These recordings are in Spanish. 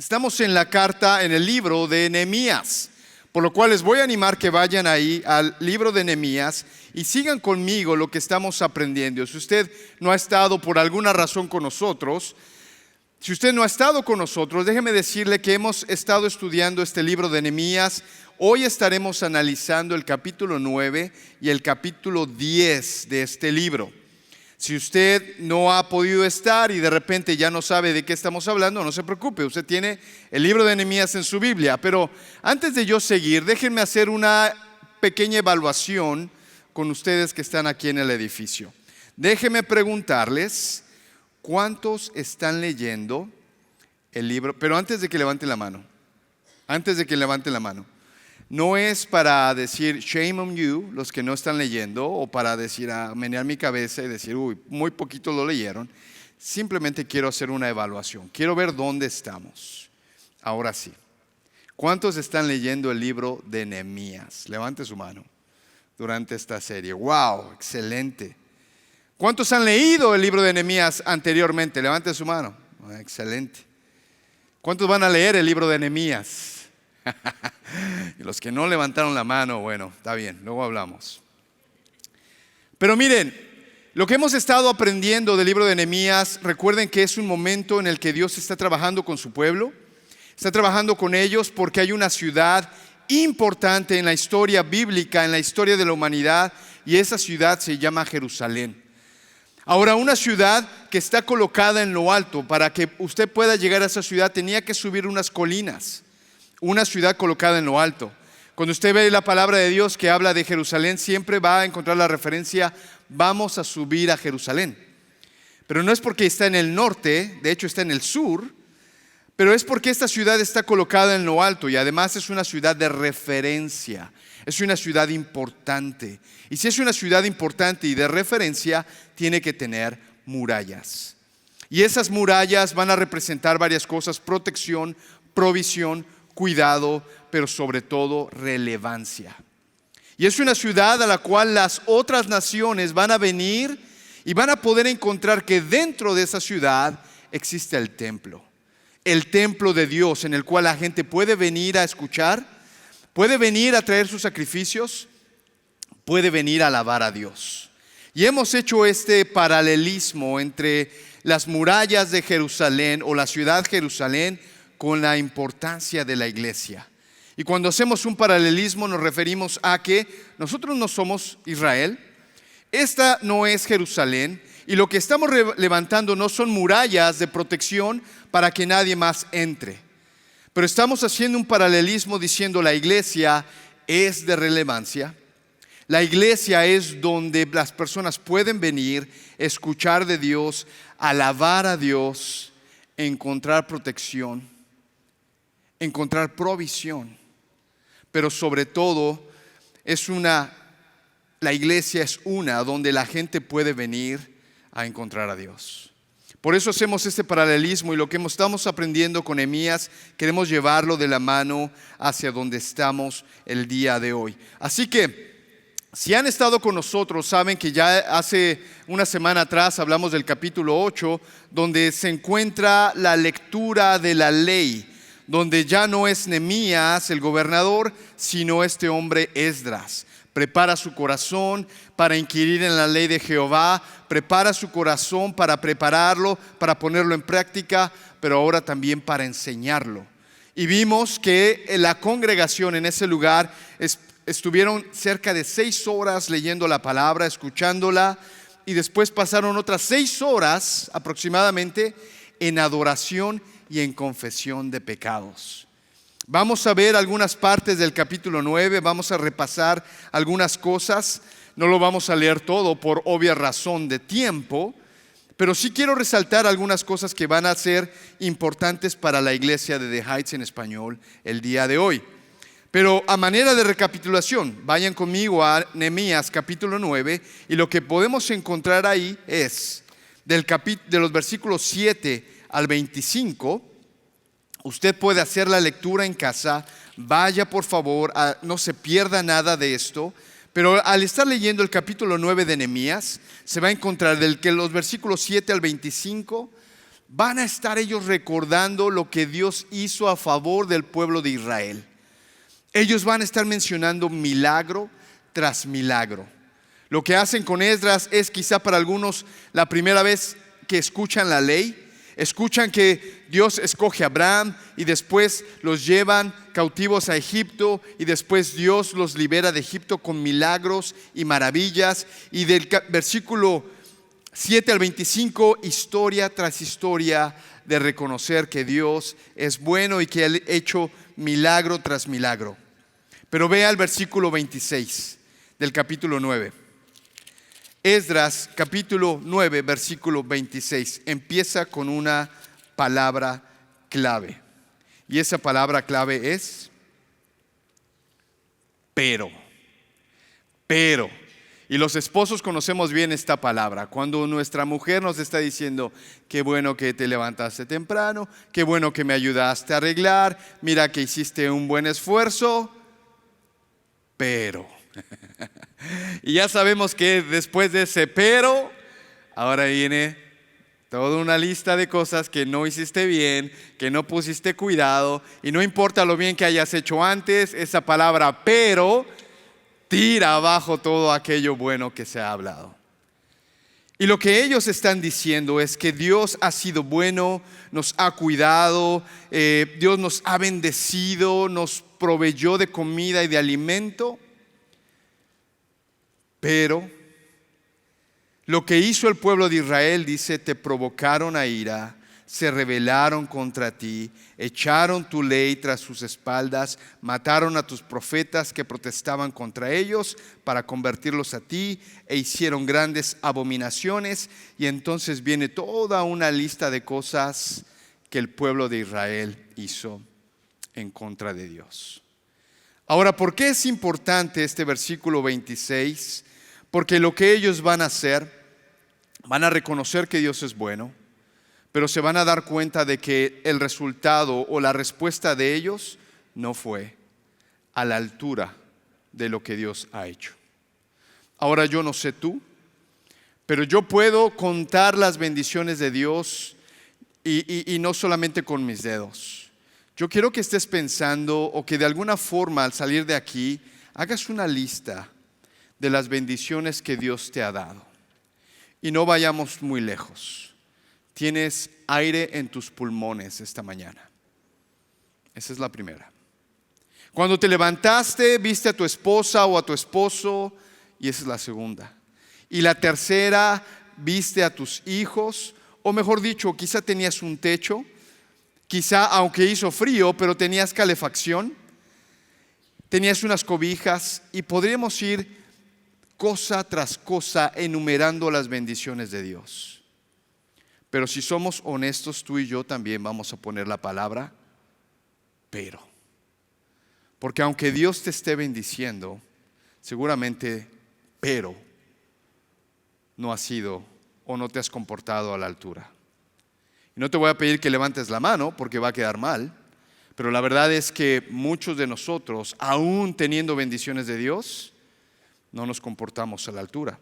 Estamos en la carta, en el libro de Nehemías, por lo cual les voy a animar que vayan ahí al libro de Nehemías y sigan conmigo lo que estamos aprendiendo. Si usted no ha estado por alguna razón con nosotros, déjeme decirle que hemos estado estudiando este libro de Nehemías. Hoy estaremos analizando el capítulo 9 y el capítulo 10 de este libro. Si usted no ha podido estar y de repente ya no sabe de qué estamos hablando, no se preocupe, usted tiene el libro de Nehemías en su Biblia. Pero antes de yo seguir, déjenme hacer una pequeña evaluación con ustedes que están aquí en el edificio. Déjenme preguntarles, ¿cuántos están leyendo el libro? Pero antes de que levanten la mano, no es para decir shame on you, los que no están leyendo, o para decir, menear mi cabeza y decir, uy, muy poquito lo leyeron. Simplemente quiero hacer una evaluación. Quiero ver dónde estamos. Ahora sí. ¿Cuántos están leyendo el libro de Nehemías? Levante su mano durante esta serie. ¡Wow! Excelente. ¿Cuántos han leído el libro de Nehemías anteriormente? Levante su mano. Excelente. ¿Cuántos van a leer el libro de Nehemías? Y los que no levantaron la mano, bueno, está bien, luego hablamos. Pero miren, lo que hemos estado aprendiendo del libro de Nehemías, recuerden que es un momento en el que Dios está trabajando con su pueblo, está trabajando con ellos porque hay una ciudad importante en la historia bíblica, en la historia de la humanidad, y esa ciudad se llama Jerusalén. Ahora, una ciudad que está colocada en lo alto. Para que usted pueda llegar a esa ciudad tenía que subir unas colinas. Una ciudad colocada en lo alto. Cuando usted ve la palabra de Dios que habla de Jerusalén, siempre va a encontrar la referencia, vamos a subir a Jerusalén. Pero no es porque está en el norte, de hecho está en el sur, pero es porque esta ciudad está colocada en lo alto y además es una ciudad de referencia, es una ciudad importante. Y si es una ciudad importante y de referencia, tiene que tener murallas. Y esas murallas van a representar varias cosas: protección, provisión, cuidado, pero sobre todo relevancia. Y es una ciudad a la cual las otras naciones van a venir y van a poder encontrar que dentro de esa ciudad existe el templo de Dios, en el cual la gente puede venir a escuchar, puede venir a traer sus sacrificios, puede venir a alabar a Dios. Y hemos hecho este paralelismo entre las murallas de Jerusalén o la ciudad Jerusalén con la importancia de la iglesia. Y cuando hacemos un paralelismo nos referimos a que nosotros no somos Israel, esta no es Jerusalén, y lo que estamos levantando no son murallas de protección para que nadie más entre. Pero estamos haciendo un paralelismo diciendo la iglesia es de relevancia. La iglesia es donde las personas pueden venir, escuchar de Dios, alabar a Dios, encontrar protección, encontrar provisión, pero sobre todo la iglesia es una donde la gente puede venir a encontrar a Dios. Por eso hacemos este paralelismo, y lo que estamos aprendiendo con Nehemías queremos llevarlo de la mano hacia donde estamos el día de hoy. Así que si han estado con nosotros, saben que ya hace una semana atrás hablamos del capítulo 8, donde se encuentra la lectura de la ley, donde ya no es Nehemías el gobernador, sino este hombre Esdras. Prepara su corazón para inquirir en la ley de Jehová, prepara su corazón para prepararlo, para ponerlo en práctica, pero ahora también para enseñarlo. Y vimos que la congregación en ese lugar estuvieron cerca de 6 horas leyendo la palabra, escuchándola, y después pasaron otras 6 horas aproximadamente en adoración y en confesión de pecados. Vamos a ver algunas partes del capítulo 9, vamos a repasar algunas cosas. No lo vamos a leer todo por obvia razón de tiempo, pero sí quiero resaltar algunas cosas que van a ser importantes para la iglesia de The Heights en español el día de hoy. Pero a manera de recapitulación, vayan conmigo a Nehemías capítulo 9, y lo que podemos encontrar ahí es de los versículos 7 al 25. Usted puede hacer la lectura en casa. Vaya por favor, no se pierda nada de esto. Pero al estar leyendo el capítulo 9 de Nehemías, se va a encontrar del que los versículos 7 al 25 van a estar ellos recordando lo que Dios hizo a favor del pueblo de Israel. Ellos van a estar mencionando milagro tras milagro. Lo que hacen con Esdras es quizá para algunos la primera vez que escuchan la ley. Escuchan que Dios escoge a Abraham y después los llevan cautivos a Egipto y después Dios los libera de Egipto con milagros y maravillas. Y del versículo 7 al 25, historia tras historia de reconocer que Dios es bueno y que ha hecho milagro tras milagro. Pero vea el versículo 26 del capítulo 9. Esdras capítulo 9 versículo 26 empieza con una palabra clave. Y esa palabra clave es pero. Y los esposos conocemos bien esta palabra. Cuando nuestra mujer nos está diciendo: qué bueno que te levantaste temprano, qué bueno que me ayudaste a arreglar, mira que hiciste un buen esfuerzo, pero. Y ya sabemos que después de ese pero, ahora viene toda una lista de cosas que no hiciste bien, que no pusiste cuidado. Y no importa lo bien que hayas hecho antes, esa palabra pero tira abajo todo aquello bueno que se ha hablado. Y lo que ellos están diciendo es que Dios ha sido bueno, nos ha cuidado, Dios nos ha bendecido, nos proveyó de comida y de alimento. Pero lo que hizo el pueblo de Israel, dice, te provocaron a ira, se rebelaron contra ti, echaron tu ley tras sus espaldas, mataron a tus profetas que protestaban contra ellos para convertirlos a ti, e hicieron grandes abominaciones. Y entonces viene toda una lista de cosas que el pueblo de Israel hizo en contra de Dios. Ahora, ¿por qué es importante este versículo 26? Porque lo que ellos van a hacer, van a reconocer que Dios es bueno, pero se van a dar cuenta de que el resultado o la respuesta de ellos no fue a la altura de lo que Dios ha hecho. Ahora, yo no sé tú, pero yo puedo contar las bendiciones de Dios y no solamente con mis dedos. Yo quiero que estés pensando, o que de alguna forma al salir de aquí hagas una lista de las bendiciones que Dios te ha dado. Y no vayamos muy lejos. Tienes aire en tus pulmones esta mañana. Esa es la primera. Cuando te levantaste, viste a tu esposa o a tu esposo, y esa es la segunda. Y la tercera, viste a tus hijos, o mejor dicho, quizá tenías un techo, quizá aunque hizo frío, pero tenías calefacción, tenías unas cobijas, y podríamos ir cosa tras cosa enumerando las bendiciones de Dios. Pero si somos honestos, tú y yo también vamos a poner la palabra pero. Porque aunque Dios te esté bendiciendo, seguramente pero no has sido o no te has comportado a la altura. Y no te voy a pedir que levantes la mano porque va a quedar mal, pero la verdad es que muchos de nosotros, aún teniendo bendiciones de Dios, no nos comportamos a la altura.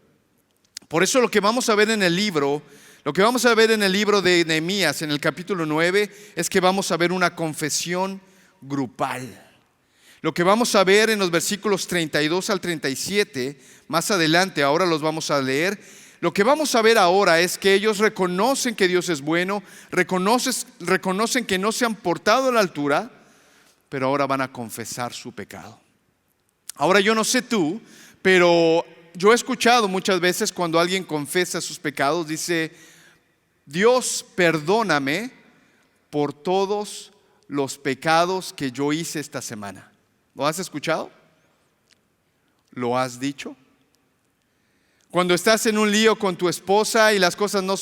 Por eso lo que vamos a ver en el libro de Nehemías, en el capítulo 9, es que vamos a ver una confesión grupal. Lo que vamos a ver en los versículos 32 al 37, más adelante, ahora los vamos a leer. Lo que vamos a ver ahora es que ellos reconocen que Dios es bueno, reconocen que no se han portado a la altura, pero ahora van a confesar su pecado. Ahora, yo no sé tú, pero yo he escuchado muchas veces cuando alguien confesa sus pecados, dice: Dios, perdóname por todos los pecados que yo hice esta semana. ¿Lo has escuchado? ¿Lo has dicho? Cuando estás en un lío con tu esposa y las cosas no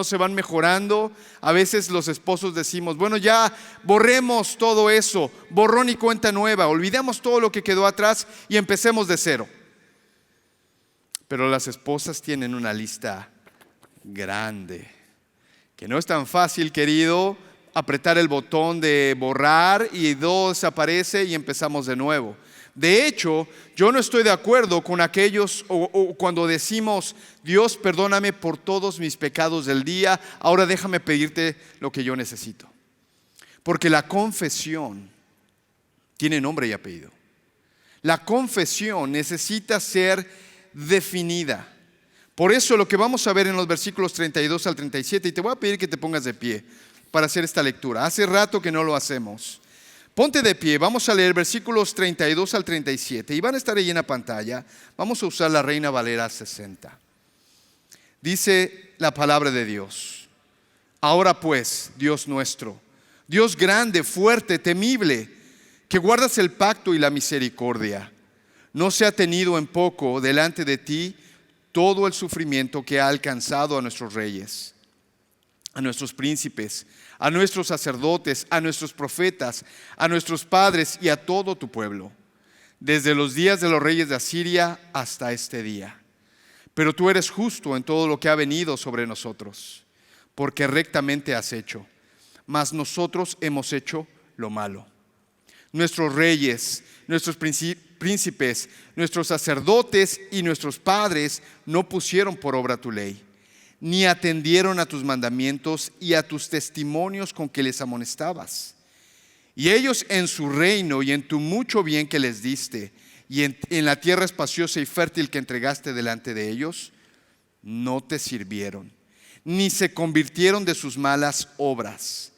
se van mejorando, a veces los esposos decimos: bueno, ya borremos todo eso, borrón y cuenta nueva, olvidemos todo lo que quedó atrás y empecemos de cero. Pero las esposas tienen una lista grande, que no es tan fácil, querido, apretar el botón de borrar y todo desaparece y empezamos de nuevo. De hecho, yo no estoy de acuerdo con aquellos o cuando decimos, Dios, perdóname por todos mis pecados del día, ahora déjame pedirte lo que yo necesito. Porque la confesión tiene nombre y apellido. La confesión necesita ser definida. Por eso lo que vamos a ver en los versículos 32 al 37, y te voy a pedir que te pongas de pie para hacer esta lectura. Hace rato que no lo hacemos. Ponte de pie, vamos a leer versículos 32 al 37 y van a estar ahí en la pantalla. Vamos a usar la Reina Valera 60. Dice la palabra de Dios: ahora pues, Dios nuestro, Dios grande, fuerte, temible, que guardas el pacto y la misericordia, no se ha tenido en poco delante de ti todo el sufrimiento que ha alcanzado a nuestros reyes, a nuestros príncipes, a nuestros sacerdotes, a nuestros profetas, a nuestros padres y a todo tu pueblo, desde los días de los reyes de Asiria hasta este día. Pero tú eres justo en todo lo que ha venido sobre nosotros, porque rectamente has hecho, mas nosotros hemos hecho lo malo. Nuestros reyes, nuestros príncipes, nuestros sacerdotes y nuestros padres no pusieron por obra tu ley, ni atendieron a tus mandamientos y a tus testimonios con que les amonestabas. Y ellos en su reino y en tu mucho bien que les diste, y en la tierra espaciosa y fértil que entregaste delante de ellos, no te sirvieron, ni se convirtieron de sus malas obras.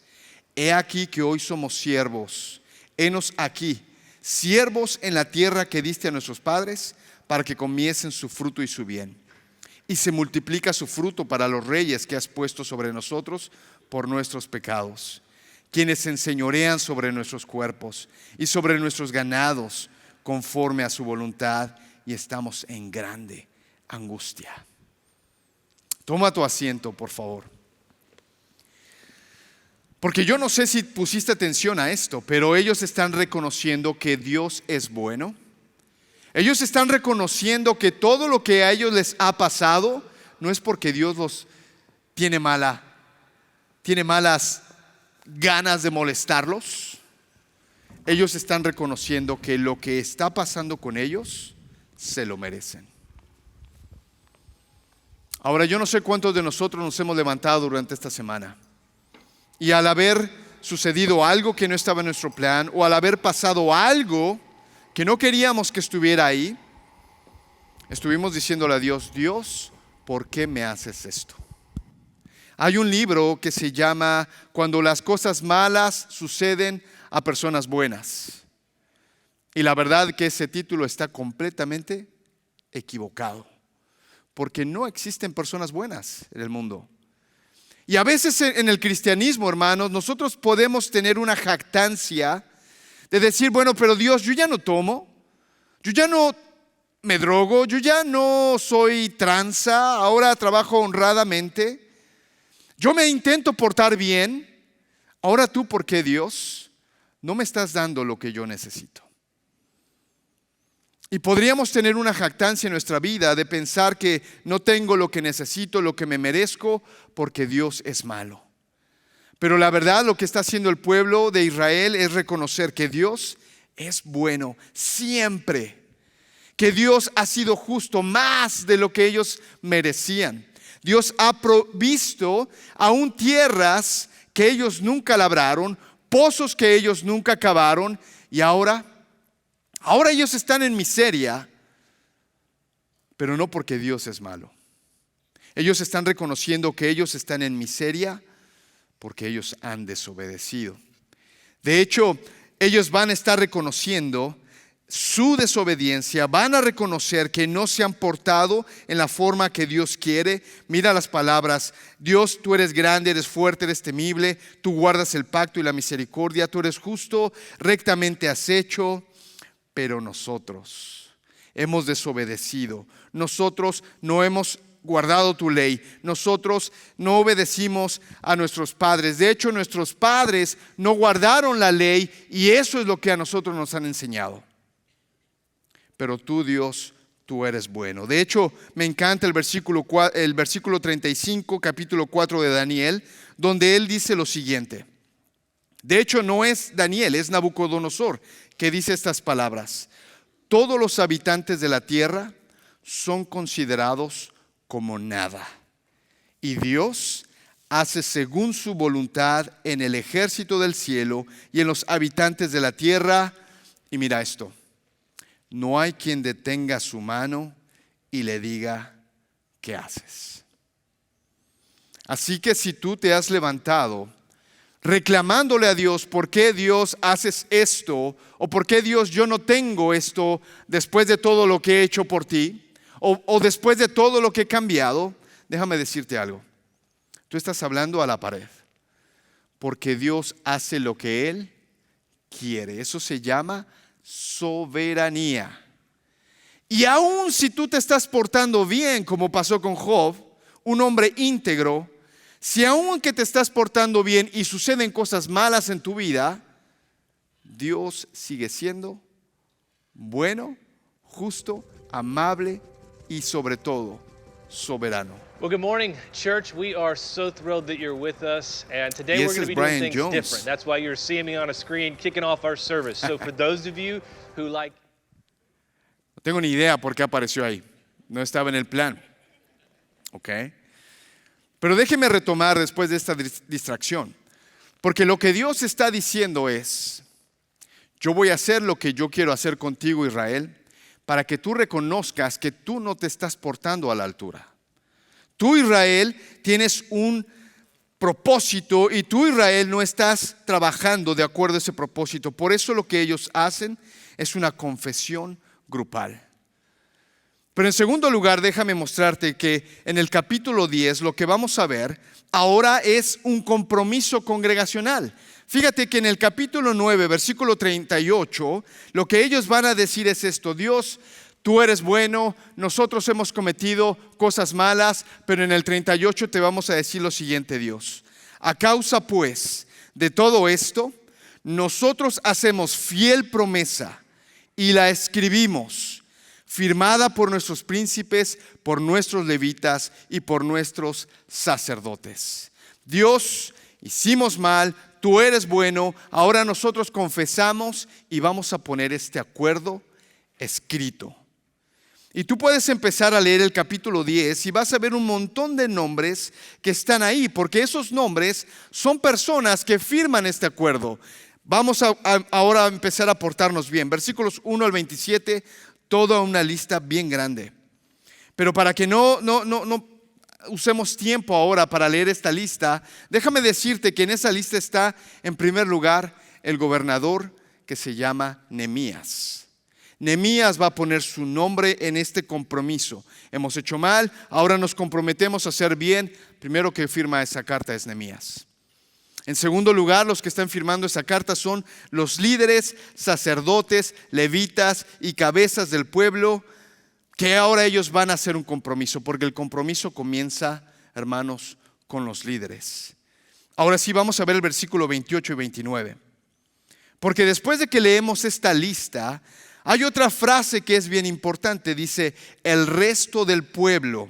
He aquí que hoy somos siervos, henos aquí, siervos en la tierra que diste a nuestros padres, para que comiesen su fruto y su bien. Y se multiplica su fruto para los reyes que has puesto sobre nosotros por nuestros pecados, quienes se enseñorean sobre nuestros cuerpos y sobre nuestros ganados conforme a su voluntad, y estamos en grande angustia. Toma tu asiento, por favor. Porque yo no sé si pusiste atención a esto, pero ellos están reconociendo que Dios es bueno. Ellos están reconociendo que todo lo que a ellos les ha pasado no es porque Dios los tiene malas ganas de molestarlos. Ellos están reconociendo que lo que está pasando con ellos se lo merecen. Ahora, yo no sé cuántos de nosotros nos hemos levantado durante esta semana y al haber sucedido algo que no estaba en nuestro plan, o al haber pasado algo que no queríamos que estuviera ahí, estuvimos diciéndole a Dios: Dios, ¿por qué me haces esto? Hay un libro que se llama Cuando las cosas malas suceden a personas buenas, y la verdad que ese título está completamente equivocado, porque no existen personas buenas en el mundo. Y a veces en el cristianismo, hermanos, nosotros podemos tener una jactancia de decir: bueno, pero Dios, yo ya no tomo, yo ya no me drogo, yo ya no soy tranza, ahora trabajo honradamente, yo me intento portar bien. Ahora tú, ¿por qué, Dios, no me estás dando lo que yo necesito? Y podríamos tener una jactancia en nuestra vida de pensar que no tengo lo que necesito, lo que me merezco, porque Dios es malo. Pero la verdad, lo que está haciendo el pueblo de Israel es reconocer que Dios es bueno siempre, que Dios ha sido justo más de lo que ellos merecían. Dios ha provisto aún tierras que ellos nunca labraron, pozos que ellos nunca cavaron, y ahora ellos están en miseria, pero no porque Dios es malo. Ellos están reconociendo que ellos están en miseria porque ellos han desobedecido. De hecho, ellos van a estar reconociendo su desobediencia, van a reconocer que no se han portado en la forma que Dios quiere. Mira las palabras: Dios, tú eres grande, eres fuerte, eres temible, tú guardas el pacto y la misericordia, tú eres justo, rectamente has hecho. Pero nosotros hemos desobedecido, nosotros no hemos guardado tu ley, nosotros no obedecimos a nuestros padres. De hecho, nuestros padres no guardaron la ley, y eso es lo que a nosotros nos han enseñado. Pero tú, Dios, tú eres bueno. De hecho, me encanta el versículo 35, capítulo 4 de Daniel, donde él dice lo siguiente. De hecho, no es Daniel, es Nabucodonosor que dice estas palabras: todos los habitantes de la tierra son considerados como nada. Y Dios hace según su voluntad en el ejército del cielo y en los habitantes de la tierra. Y mira esto, no hay quien detenga su mano y le diga, ¿qué haces? Así que si tú te has levantado reclamándole a Dios, ¿por qué Dios haces esto? ¿O por qué Dios yo no tengo esto después de todo lo que he hecho por ti? ¿O después de todo lo que he cambiado? Déjame decirte algo. Tú estás hablando a la pared, porque Dios hace lo que Él quiere. Eso se llama soberanía. Y aun si tú te estás portando bien, como pasó con Job, un hombre íntegro, si aun que te estás portando bien y suceden cosas malas en tu vida, Dios sigue siendo bueno, justo, amable y sobre todo soberano. Well, good morning, church. We are so thrilled that you're with us. And today we're going to be Brian doing things Jones. different. That's why you're seeing me on a screen kicking off our service. So for those of you who like... No tengo ni idea por qué apareció ahí. No estaba en el plan. ¿Ok? Pero déjeme retomar después de esta distracción. Porque lo que Dios está diciendo es, yo voy a hacer lo que yo quiero hacer contigo, Israel, para que tú reconozcas que tú no te estás portando a la altura. Tú, Israel, tienes un propósito y tú, Israel, no estás trabajando de acuerdo a ese propósito. Por eso lo que ellos hacen es una confesión grupal. Pero en segundo lugar, déjame mostrarte que en el capítulo 10 lo que vamos a ver ahora es un compromiso congregacional. Fíjate que en el capítulo 9, versículo 38, lo que ellos van a decir es esto: Dios, tú eres bueno, nosotros hemos cometido cosas malas, pero en el 38 te vamos a decir lo siguiente, Dios. A causa pues de todo esto, nosotros hacemos fiel promesa y la escribimos, firmada por nuestros príncipes, por nuestros levitas y por nuestros sacerdotes. Dios, hicimos mal, tú eres bueno, ahora nosotros confesamos y vamos a poner este acuerdo escrito. Y tú puedes empezar a leer el capítulo 10 y vas a ver un montón de nombres que están ahí, porque esos nombres son personas que firman este acuerdo. Vamos ahora a empezar a portarnos bien. Versículos 1 al 27, toda una lista bien grande. Pero para que no usemos tiempo ahora para leer esta lista, déjame decirte que en esa lista está en primer lugar el gobernador que se llama Nehemías. Nehemías va a poner su nombre en este compromiso. Hemos hecho mal, ahora nos comprometemos a hacer bien. Primero que firma esa carta es Nehemías. En segundo lugar, los que están firmando esa carta son los líderes, sacerdotes, levitas y cabezas del pueblo, que ahora ellos van a hacer un compromiso, porque el compromiso comienza, hermanos, con los líderes. Ahora sí, vamos a ver el versículo 28 y 29. Porque después de que leemos esta lista, hay otra frase que es bien importante. Dice, el resto del pueblo,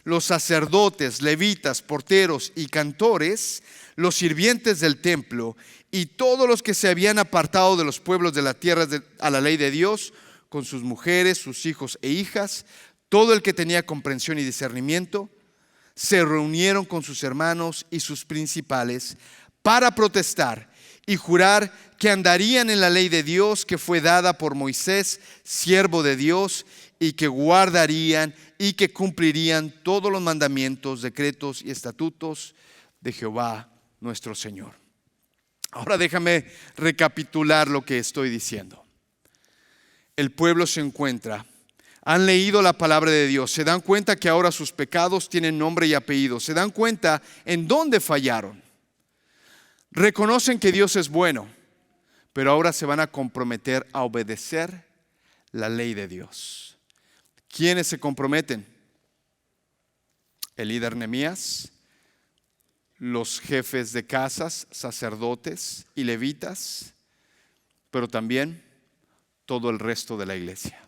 los sacerdotes, levitas, porteros y cantores, los sirvientes del templo y todos los que se habían apartado de los pueblos de la tierra a la ley de Dios, con sus mujeres, sus hijos e hijas, todo el que tenía comprensión y discernimiento, se reunieron con sus hermanos y sus principales para protestar y jurar que andarían en la ley de Dios que fue dada por Moisés, siervo de Dios, y que guardarían y que cumplirían todos los mandamientos, decretos y estatutos de Jehová nuestro Señor. Ahora déjame recapitular lo que estoy diciendo. El pueblo se encuentra, han leído la palabra de Dios, se dan cuenta que ahora sus pecados tienen nombre y apellido, se dan cuenta en dónde fallaron. Reconocen que Dios es bueno, pero ahora se van a comprometer a obedecer la ley de Dios. ¿Quiénes se comprometen? El líder Nehemías, los jefes de casas, sacerdotes y levitas, pero también todo el resto de la iglesia.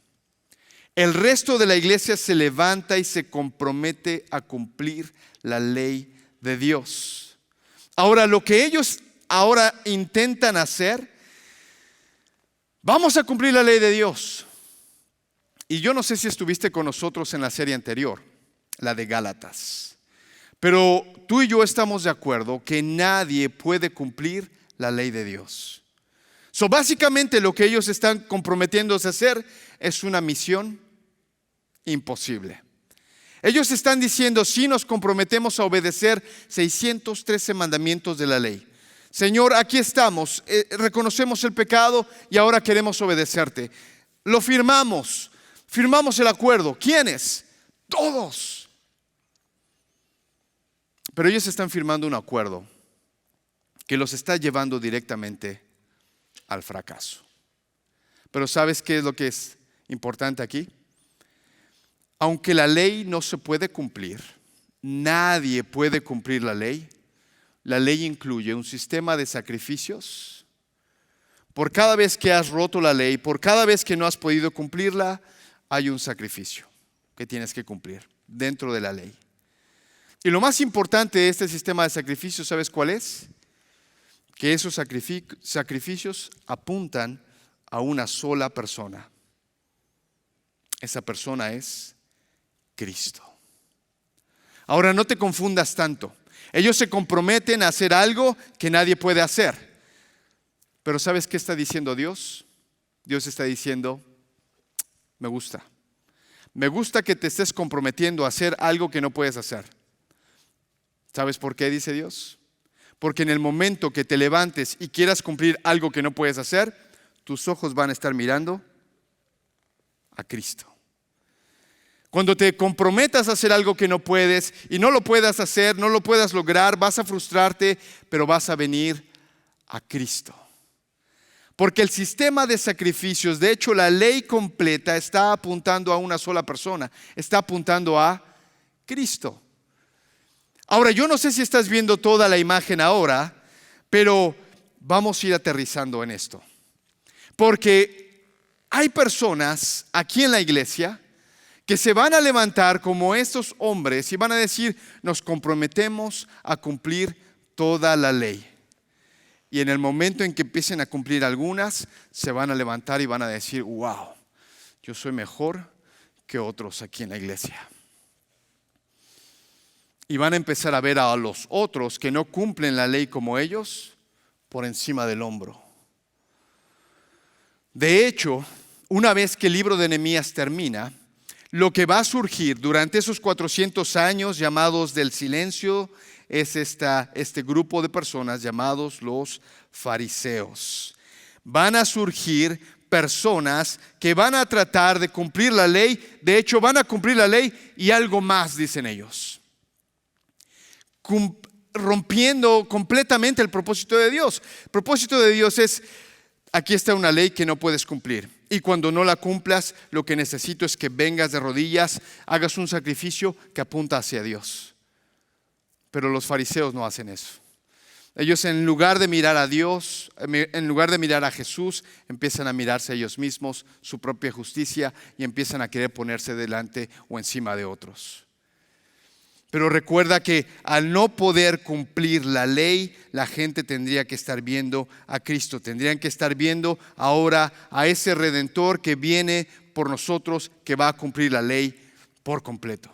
El resto de la iglesia se levanta y se compromete a cumplir la ley de Dios. Ahora, lo que ellos ahora intentan hacer, vamos a cumplir la ley de Dios. Y yo no sé si estuviste con nosotros en la serie anterior, la de Gálatas, pero tú y yo estamos de acuerdo que nadie puede cumplir la ley de Dios. Básicamente lo que ellos están comprometiéndose a hacer es una misión imposible. Ellos están diciendo, si nos comprometemos a obedecer 613 mandamientos de la ley. Señor, aquí estamos, reconocemos el pecado y ahora queremos obedecerte. Lo firmamos el acuerdo. ¿Quiénes? Todos. Pero ellos están firmando un acuerdo que los está llevando directamente al fracaso. Pero ¿sabes qué es lo que es importante aquí? Aunque la ley no se puede cumplir, nadie puede cumplir la ley. La ley incluye un sistema de sacrificios. Por cada vez que has roto la ley, por cada vez que no has podido cumplirla, hay un sacrificio que tienes que cumplir dentro de la ley. Y lo más importante de este sistema de sacrificios, ¿sabes cuál es? Que esos sacrificios apuntan a una sola persona. Esa persona es Cristo. Ahora no te confundas tanto. Ellos se comprometen a hacer algo que nadie puede hacer. Pero ¿sabes qué está diciendo Dios? Dios está diciendo, me gusta. Me gusta que te estés comprometiendo a hacer algo que no puedes hacer. ¿Sabes por qué dice Dios? Porque en el momento que te levantes y quieras cumplir algo que no puedes hacer, tus ojos van a estar mirando a Cristo. Cuando te comprometas a hacer algo que no puedes y no lo puedas hacer, no lo puedas lograr, vas a frustrarte, pero vas a venir a Cristo. Porque el sistema de sacrificios, de hecho la ley completa está apuntando a una sola persona, está apuntando a Cristo. Ahora, yo no sé si estás viendo toda la imagen ahora, pero vamos a ir aterrizando en esto. Porque hay personas aquí en la iglesia que se van a levantar como estos hombres y van a decir, nos comprometemos a cumplir toda la ley. Y en el momento en que empiecen a cumplir algunas, se van a levantar y van a decir, wow, yo soy mejor que otros aquí en la iglesia. Y van a empezar a ver a los otros que no cumplen la ley como ellos por encima del hombro. De hecho, una vez que el libro de Nehemías termina, lo que va a surgir durante esos 400 años llamados del silencio es este grupo de personas llamados los fariseos. Van a surgir personas que van a tratar de cumplir la ley. De hecho, van a cumplir la ley y algo más, dicen ellos. Rompiendo completamente el propósito de Dios. El propósito de Dios es, aquí está una ley que no puedes cumplir. Y cuando no la cumplas, lo que necesito es que vengas de rodillas, hagas un sacrificio que apunta hacia Dios. Pero los fariseos no hacen eso. Ellos, en lugar de mirar a Dios, en lugar de mirar a Jesús, empiezan a mirarse a ellos mismos, su propia justicia, y empiezan a querer ponerse delante o encima de otros. Pero recuerda que al no poder cumplir la ley, la gente tendría que estar viendo a Cristo. Tendrían que estar viendo ahora a ese Redentor que viene por nosotros, que va a cumplir la ley por completo.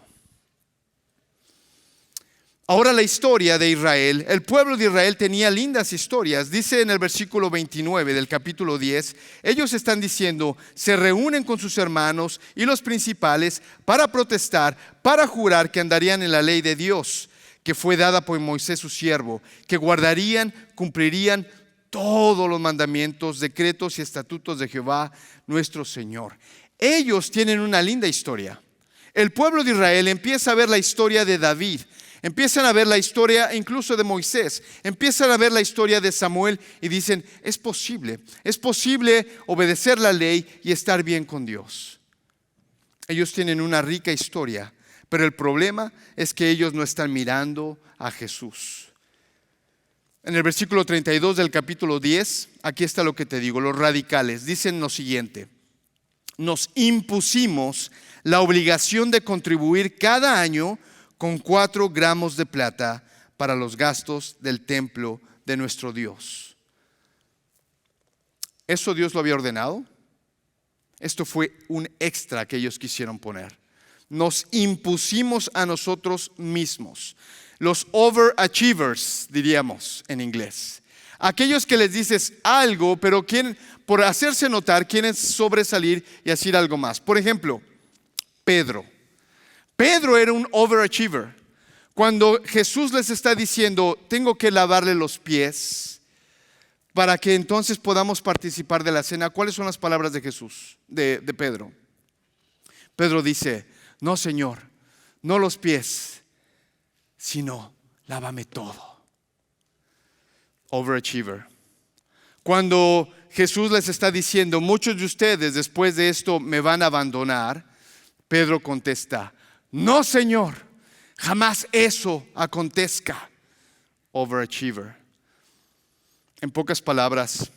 Ahora la historia de Israel, el pueblo de Israel tenía lindas historias. Dice en el versículo 29 del capítulo 10, ellos están diciendo, se reúnen con sus hermanos y los principales para protestar, para jurar que andarían en la ley de Dios, que fue dada por Moisés su siervo, que guardarían, cumplirían todos los mandamientos, decretos y estatutos de Jehová nuestro Señor. Ellos tienen una linda historia. El pueblo de Israel empieza a ver la historia de David. Empiezan a ver la historia incluso de Moisés, empiezan a ver la historia de Samuel y dicen, es posible obedecer la ley y estar bien con Dios. Ellos tienen una rica historia, pero el problema es que ellos no están mirando a Jesús. En el versículo 32 del capítulo 10, aquí está lo que te digo, los radicales dicen lo siguiente: nos impusimos la obligación de contribuir cada año con 4 gramos de plata para los gastos del templo de nuestro Dios. ¿Eso Dios lo había ordenado? Esto fue un extra que ellos quisieron poner. Nos impusimos a nosotros mismos. Los overachievers, diríamos en inglés. Aquellos que les dices algo, pero quieren, por hacerse notar, quieren sobresalir y decir algo más. Por ejemplo, Pedro. Pedro era un overachiever. Cuando Jesús les está diciendo, tengo que lavarle los pies para que entonces podamos participar de la cena, ¿cuáles son las palabras de Jesús, de Pedro? Pedro dice, no, Señor, no los pies, sino lávame todo. Overachiever. Cuando Jesús les está diciendo, muchos de ustedes después de esto me van a abandonar, Pedro contesta, no, Señor, jamás eso acontezca. Overachiever. En pocas palabras,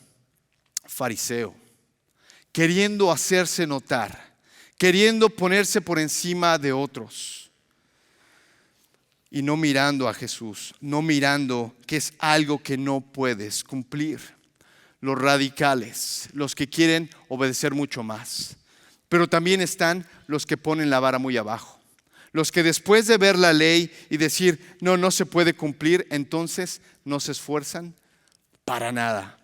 fariseo, queriendo hacerse notar, queriendo ponerse por encima de otros y no mirando a Jesús, no mirando que es algo que no puedes cumplir. Los radicales, los que quieren obedecer mucho más, pero también están los que ponen la vara muy abajo. Los que después de ver la ley y decir, no se puede cumplir, entonces no se esfuerzan para nada.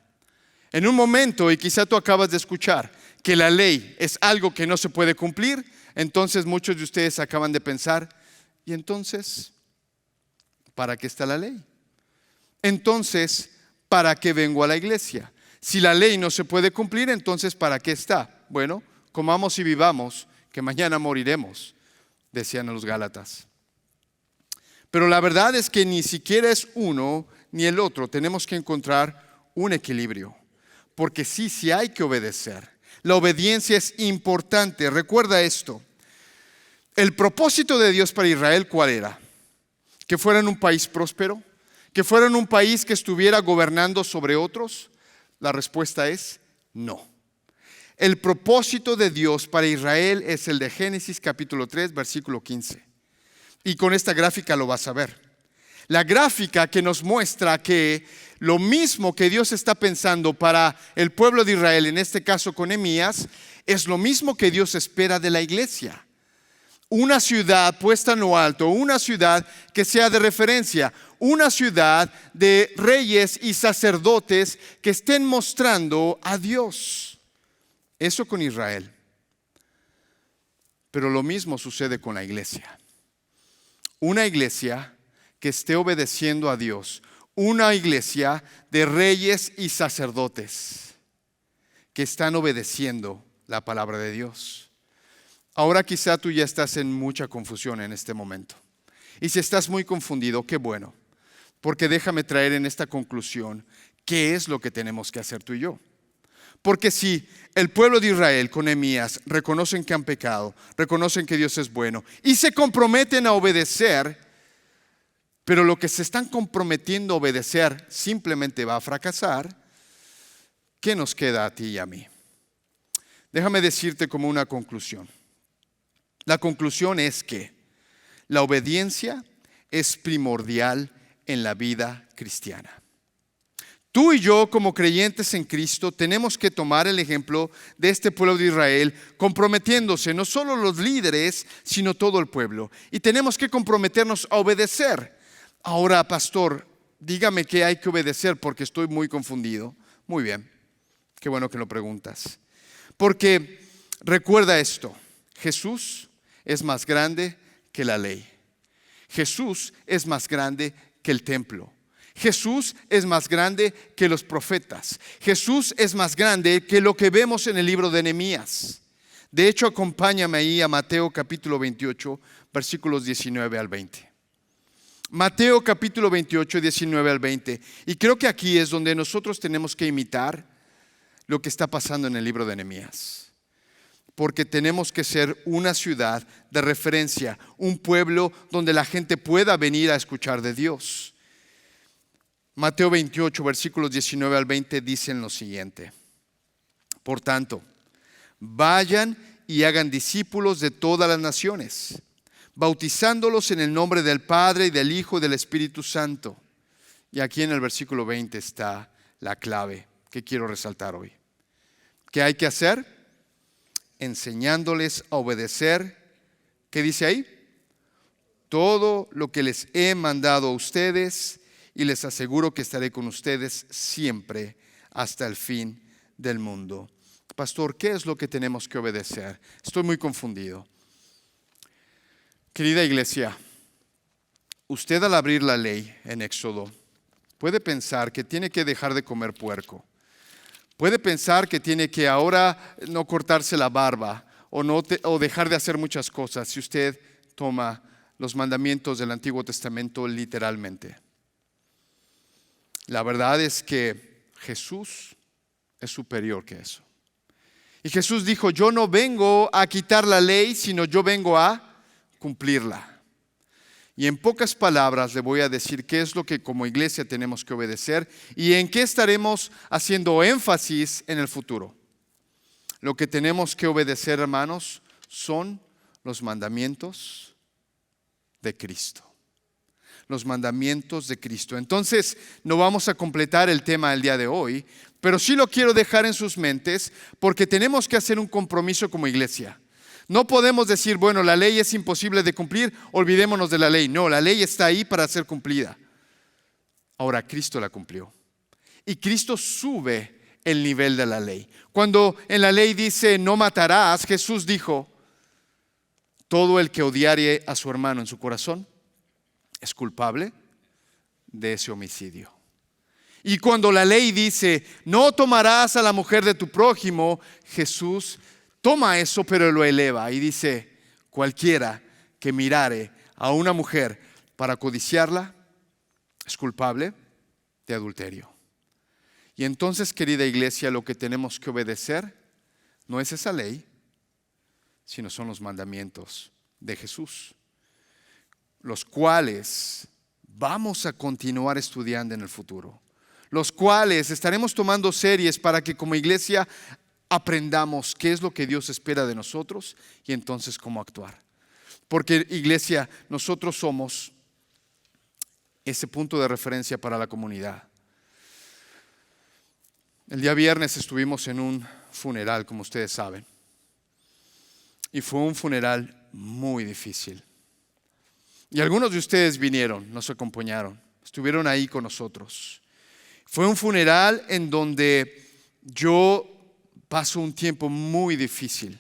En un momento, y quizá tú acabas de escuchar, que la ley es algo que no se puede cumplir, entonces muchos de ustedes acaban de pensar, ¿y entonces para qué está la ley? Entonces, ¿para qué vengo a la iglesia? Si la ley no se puede cumplir, entonces ¿para qué está? Bueno, comamos y vivamos, que mañana moriremos, decían los Gálatas. Pero la verdad es que ni siquiera es uno ni el otro. Tenemos que encontrar un equilibrio, porque sí hay que obedecer. La obediencia es importante. Recuerda esto. El propósito de Dios para Israel, ¿cuál era? Que fueran un país próspero, que fueran un país que estuviera gobernando sobre otros. La respuesta es no. El propósito de Dios para Israel es el de Génesis capítulo 3, versículo 15. Y con esta gráfica lo vas a ver. La gráfica que nos muestra que lo mismo que Dios está pensando para el pueblo de Israel, en este caso con Nehemías, es lo mismo que Dios espera de la iglesia. Una ciudad puesta en lo alto, una ciudad que sea de referencia, una ciudad de reyes y sacerdotes que estén mostrando a Dios. Eso con Israel. Pero lo mismo sucede con la iglesia. Una iglesia que esté obedeciendo a Dios. Una iglesia de reyes y sacerdotes que están obedeciendo la palabra de Dios. Ahora quizá tú ya estás en mucha confusión en este momento. Y si estás muy confundido, qué bueno. Porque déjame traer en esta conclusión qué es lo que tenemos que hacer tú y yo. Porque si el pueblo de Israel con Nehemías reconocen que han pecado, reconocen que Dios es bueno y se comprometen a obedecer, pero lo que se están comprometiendo a obedecer simplemente va a fracasar, ¿qué nos queda a ti y a mí? Déjame decirte como una conclusión. La conclusión es que la obediencia es primordial en la vida cristiana. Tú y yo, como creyentes en Cristo, tenemos que tomar el ejemplo de este pueblo de Israel, comprometiéndose, no solo los líderes, sino todo el pueblo. Y tenemos que comprometernos a obedecer. Ahora, pastor, dígame qué hay que obedecer porque estoy muy confundido. Muy bien, qué bueno que lo preguntas. Porque recuerda esto, Jesús es más grande que la ley. Jesús es más grande que el templo. Jesús es más grande que los profetas. Jesús es más grande que lo que vemos en el libro de Nehemías. De hecho, acompáñame ahí a Mateo capítulo 28, versículos 19 al 20. Mateo capítulo 28, 19 al 20. Y creo que aquí es donde nosotros tenemos que imitar lo que está pasando en el libro de Nehemías. Porque tenemos que ser una ciudad de referencia, un pueblo donde la gente pueda venir a escuchar de Dios. Mateo 28, versículos 19 al 20 dicen lo siguiente. Por tanto, vayan y hagan discípulos de todas las naciones, bautizándolos en el nombre del Padre y del Hijo y del Espíritu Santo. Y aquí en el versículo 20 está la clave que quiero resaltar hoy. ¿Qué hay que hacer? enseñándoles a obedecer. ¿Qué dice ahí? Todo lo que les he mandado a ustedes, y les aseguro que estaré con ustedes siempre hasta el fin del mundo. Pastor, ¿qué es lo que tenemos que obedecer? Estoy muy confundido. Querida iglesia, usted al abrir la ley en Éxodo puede pensar que tiene que dejar de comer puerco. Puede pensar que tiene que ahora no cortarse la barba o dejar de hacer muchas cosas si usted toma los mandamientos del Antiguo Testamento literalmente. La verdad es que Jesús es superior que eso. Y Jesús dijo, yo no vengo a quitar la ley, sino yo vengo a cumplirla. Y en pocas palabras le voy a decir qué es lo que como iglesia tenemos que obedecer y en qué estaremos haciendo énfasis en el futuro. Lo que tenemos que obedecer, hermanos, son los mandamientos de Cristo. Los mandamientos de Cristo. Entonces, no vamos a completar el tema del día de hoy, pero sí lo quiero dejar en sus mentes porque tenemos que hacer un compromiso como iglesia. No podemos decir, bueno, la ley es imposible de cumplir, olvidémonos de la ley. No, la ley está ahí para ser cumplida. Ahora, Cristo la cumplió. Y Cristo sube el nivel de la ley. Cuando en la ley dice, no matarás, Jesús dijo, todo el que odiare a su hermano en su corazón es culpable de ese homicidio. Y cuando la ley dice, no tomarás a la mujer de tu prójimo, Jesús toma eso pero lo eleva y dice, cualquiera que mirare a una mujer para codiciarla es culpable de adulterio. Y entonces, querida iglesia, lo que tenemos que obedecer no es esa ley, sino son los mandamientos de Jesús, los cuales vamos a continuar estudiando en el futuro, los cuales estaremos tomando series para que como iglesia aprendamos qué es lo que Dios espera de nosotros y entonces cómo actuar. Porque iglesia, nosotros somos ese punto de referencia para la comunidad. El día viernes estuvimos en un funeral, como ustedes saben, y fue un funeral muy difícil. Y algunos de ustedes vinieron, nos acompañaron, estuvieron ahí con nosotros. Fue un funeral en donde yo paso un tiempo muy difícil.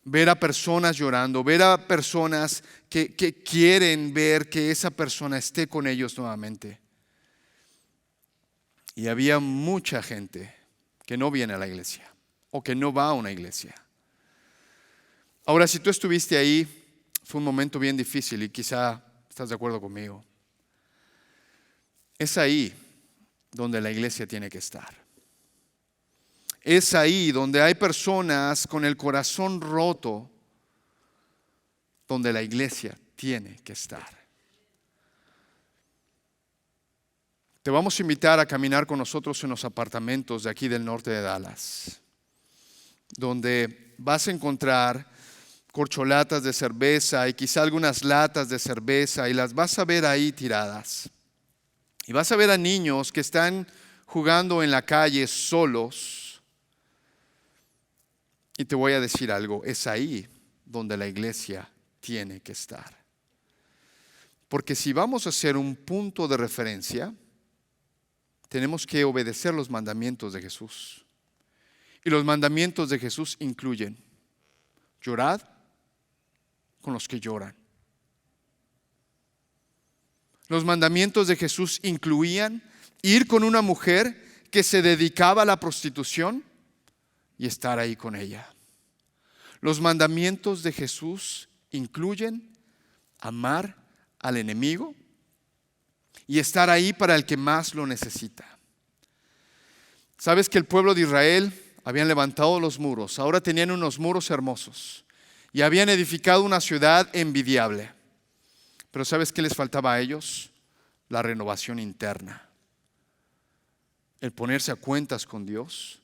Ver a personas llorando, ver a personas que quieren ver que esa persona esté con ellos nuevamente. Y había mucha gente que no viene a la iglesia o que no va a una iglesia. Ahora, si tú estuviste ahí, fue un momento bien difícil y quizá estás de acuerdo conmigo. Es ahí donde la iglesia tiene que estar. Es ahí donde hay personas con el corazón roto, donde la iglesia tiene que estar. Te vamos a invitar a caminar con nosotros en los apartamentos de aquí del norte de Dallas, donde vas a encontrar corcholatas de cerveza y quizá algunas latas de cerveza y las vas a ver ahí tiradas. Y vas a ver a niños que están jugando en la calle solos. Y te voy a decir algo, es ahí donde la iglesia tiene que estar. Porque si vamos a ser un punto de referencia, tenemos que obedecer los mandamientos de Jesús. Y los mandamientos de Jesús incluyen: llorad con los que lloran. Los mandamientos de Jesús incluían ir con una mujer que se dedicaba a la prostitución y estar ahí con ella. Los mandamientos de Jesús incluyen amar al enemigo y estar ahí para el que más lo necesita. ¿Sabes que el pueblo de Israel habían levantado los muros? Ahora tenían unos muros hermosos y habían edificado una ciudad envidiable. Pero ¿sabes qué les faltaba a ellos? La renovación interna. El ponerse a cuentas con Dios,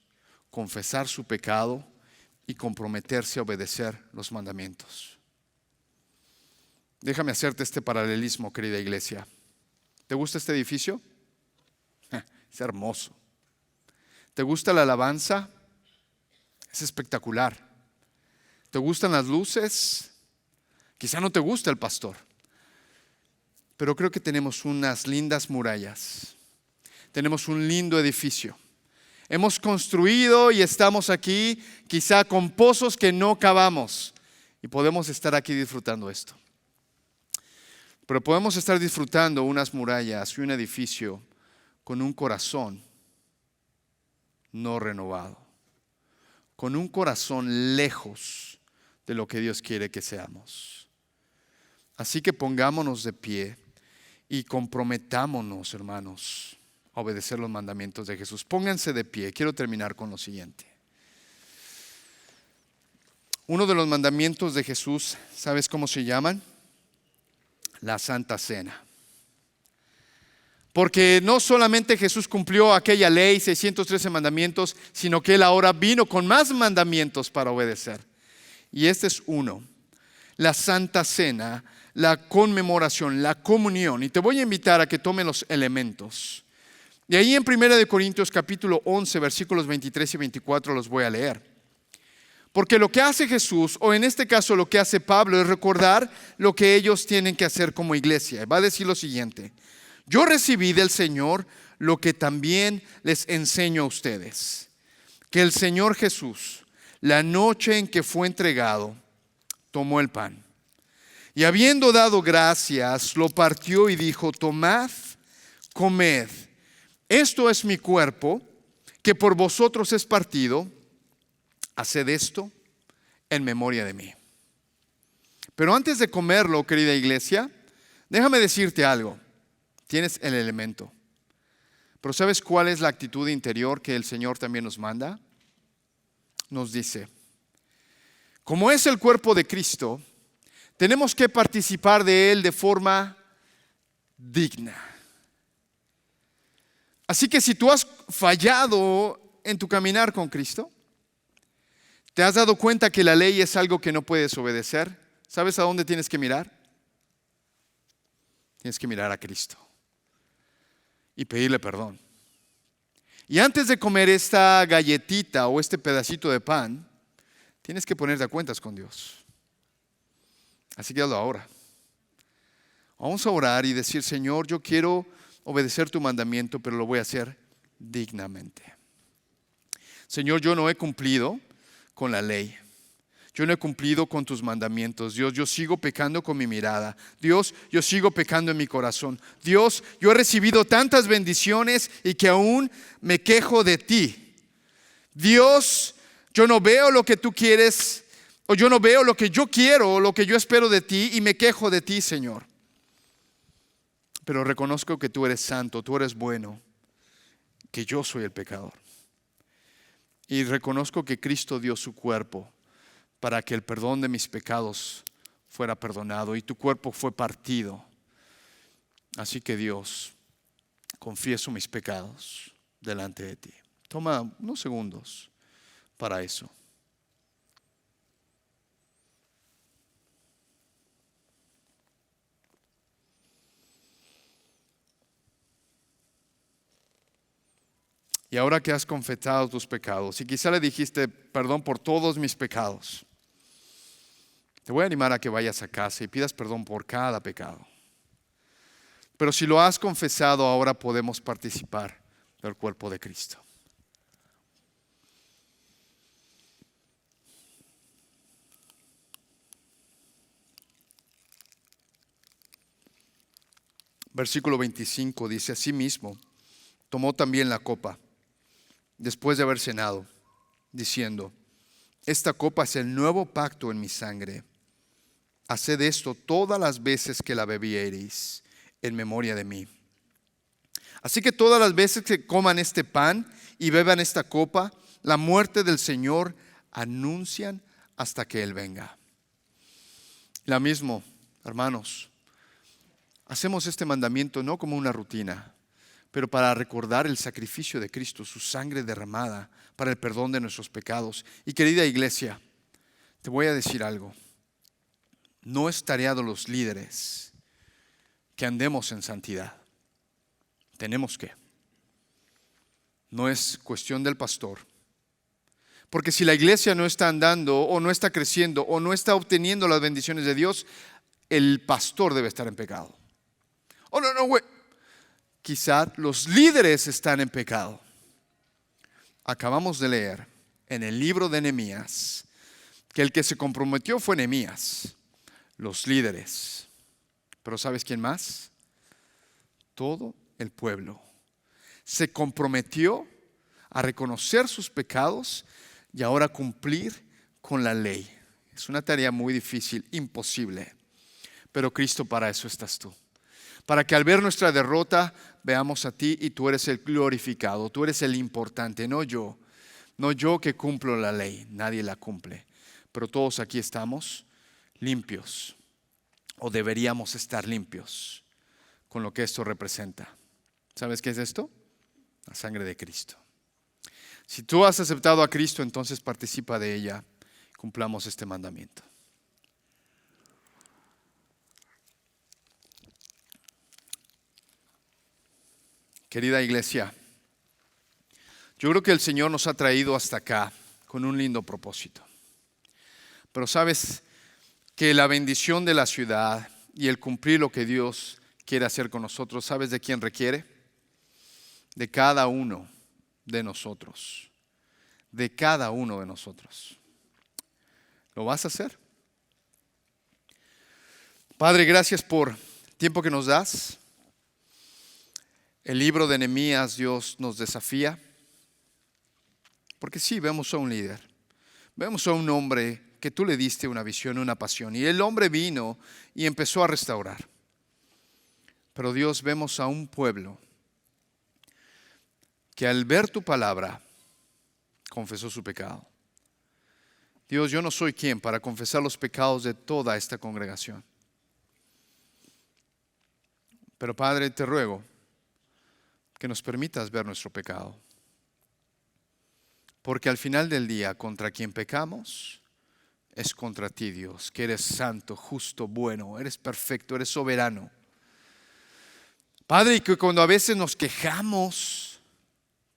confesar su pecado y comprometerse a obedecer los mandamientos. Déjame hacerte este paralelismo, querida iglesia. ¿Te gusta este edificio? Es hermoso. ¿Te gusta la alabanza? Es espectacular. ¿Te gustan las luces? Quizá no te gusta el pastor, pero creo que tenemos unas lindas murallas. Tenemos un lindo edificio. Hemos construido y estamos aquí quizá con pozos que no cavamos y podemos estar aquí disfrutando esto. Pero podemos estar disfrutando unas murallas y un edificio con un corazón no renovado, con un corazón lejos de lo que Dios quiere que seamos. Así que pongámonos de pie y comprometámonos, hermanos, a obedecer los mandamientos de Jesús. Pónganse de pie. Quiero terminar con lo siguiente. Uno de los mandamientos de Jesús, ¿sabes cómo se llaman? La Santa Cena. Porque no solamente Jesús cumplió aquella ley, 613 mandamientos, sino que Él ahora vino con más mandamientos para obedecer. Y este es uno, la Santa Cena, la conmemoración, la comunión. Y te voy a invitar a que tome los elementos. Y ahí en 1 Corintios capítulo 11, versículos 23 y 24 los voy a leer. Porque lo que hace Jesús, o en este caso lo que hace Pablo, es recordar lo que ellos tienen que hacer como iglesia. Va a decir lo siguiente: yo recibí del Señor lo que también les enseño a ustedes, que el Señor Jesús, la noche en que fue entregado, tomó el pan y habiendo dado gracias, lo partió y dijo: tomad, comed, esto es mi cuerpo, que por vosotros es partido, haced esto en memoria de mí. Pero antes de comerlo, querida iglesia, déjame decirte algo. Tienes el elemento, pero ¿sabes cuál es la actitud interior que el Señor también nos manda? Nos dice: como es el cuerpo de Cristo, tenemos que participar de Él de forma digna. Así que si tú has fallado en tu caminar con Cristo, te has dado cuenta que la ley es algo que no puedes obedecer, ¿sabes a dónde tienes que mirar? Tienes que mirar a Cristo y pedirle perdón. Y antes de comer esta galletita o este pedacito de pan, tienes que ponerte a cuentas con Dios. Así que hazlo ahora. Vamos a orar y decir: Señor, yo quiero obedecer tu mandamiento, pero lo voy a hacer dignamente. Señor, yo no he cumplido con la ley. Yo no he cumplido con tus mandamientos. Dios, yo sigo pecando con mi mirada. Dios, yo sigo pecando en mi corazón. Dios, yo he recibido tantas bendiciones y que aún me quejo de ti. Dios, yo no veo lo que tú quieres, o yo no veo lo que yo quiero, o lo que yo espero de ti, y me quejo de ti, Señor. Pero reconozco que tú eres santo, tú eres bueno, que yo soy el pecador. Y reconozco que Cristo dio su cuerpo para que el perdón de mis pecados fuera perdonado, y tu cuerpo fue partido. Así que Dios, confieso mis pecados delante de ti. Toma unos segundos para eso. Y ahora que has confesado tus pecados, y quizá le dijiste: perdón por todos mis pecados, te voy a animar a que vayas a casa y pidas perdón por cada pecado. Pero si lo has confesado, ahora podemos participar del cuerpo de Cristo. Versículo 25 dice: asimismo, tomó también la copa después de haber cenado, diciendo: esta copa es el nuevo pacto en mi sangre. Haced esto todas las veces que la bebiereis en memoria de mí. Así que todas las veces que coman este pan y beban esta copa, la muerte del Señor anuncian hasta que Él venga. La mismo, hermanos, hacemos este mandamiento no como una rutina, pero para recordar el sacrificio de Cristo, su sangre derramada para el perdón de nuestros pecados. Y querida iglesia, te voy a decir algo. No es tarea de los líderes que andemos en santidad. Tenemos que. No es cuestión del pastor. Porque si la iglesia no está andando o no está creciendo o no está obteniendo las bendiciones de Dios, el pastor debe estar en pecado. Oh, no, güey. Quizá los líderes están en pecado. Acabamos de leer en el libro de Nehemías que el que se comprometió fue Nehemías, los líderes. Pero ¿sabes quién más? Todo el pueblo se comprometió a reconocer sus pecados y ahora cumplir con la ley. Es una tarea muy difícil, imposible. Pero Cristo, para eso estás tú. Para que al ver nuestra derrota veamos a ti y tú eres el glorificado, tú eres el importante, no yo. No yo que cumplo la ley, nadie la cumple. Pero todos aquí estamos limpios, o deberíamos estar limpios con lo que esto representa. ¿Sabes qué es esto? La sangre de Cristo. Si tú has aceptado a Cristo, entonces participa de ella. Cumplamos este mandamiento. Querida iglesia, yo creo que el Señor nos ha traído hasta acá con un lindo propósito. Pero sabes que la bendición de la ciudad y el cumplir lo que Dios quiere hacer con nosotros, ¿sabes de quién requiere? De cada uno de nosotros. De cada uno de nosotros. ¿Lo vas a hacer? Padre, gracias por el tiempo que nos das. El libro de Nehemías, Dios, nos desafía. Porque sí, vemos a un líder. Vemos a un hombre que tú le diste una visión, una pasión. Y el hombre vino y empezó a restaurar. Pero Dios, vemos a un pueblo que al ver tu palabra confesó su pecado. Dios, yo no soy quien para confesar los pecados de toda esta congregación. Pero Padre, te ruego que nos permitas ver nuestro pecado. Porque al final del día, contra quien pecamos es contra ti, Dios, que eres santo, justo, bueno, eres perfecto, eres soberano. Padre, y que cuando a veces nos quejamos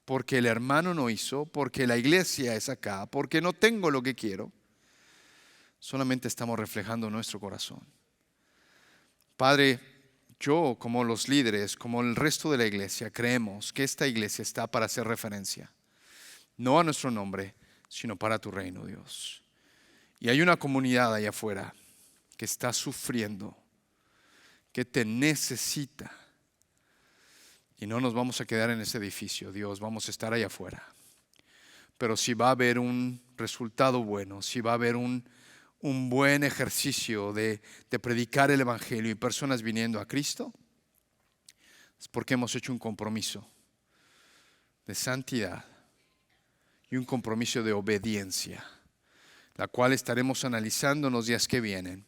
porque el hermano no hizo, porque la iglesia es acá, porque no tengo lo que quiero, solamente estamos reflejando nuestro corazón. Padre, yo como los líderes, como el resto de la iglesia, creemos que esta iglesia está para hacer referencia, no a nuestro nombre, sino para tu reino, Dios. Y hay una comunidad allá afuera que está sufriendo, que te necesita. Y no nos vamos a quedar en ese edificio, Dios, vamos a estar allá afuera. Pero si va a haber un resultado bueno, si va a haber un buen ejercicio de predicar el evangelio y personas viniendo a Cristo, es porque hemos hecho un compromiso de santidad y un compromiso de obediencia, la cual estaremos analizando en los días que vienen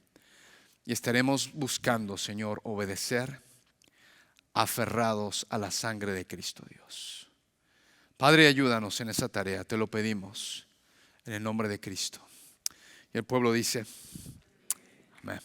y estaremos buscando, Señor, obedecer, aferrados a la sangre de Cristo, Dios. Padre, ayúdanos en esa tarea, te lo pedimos en el nombre de Cristo. Y el pueblo dice, amén.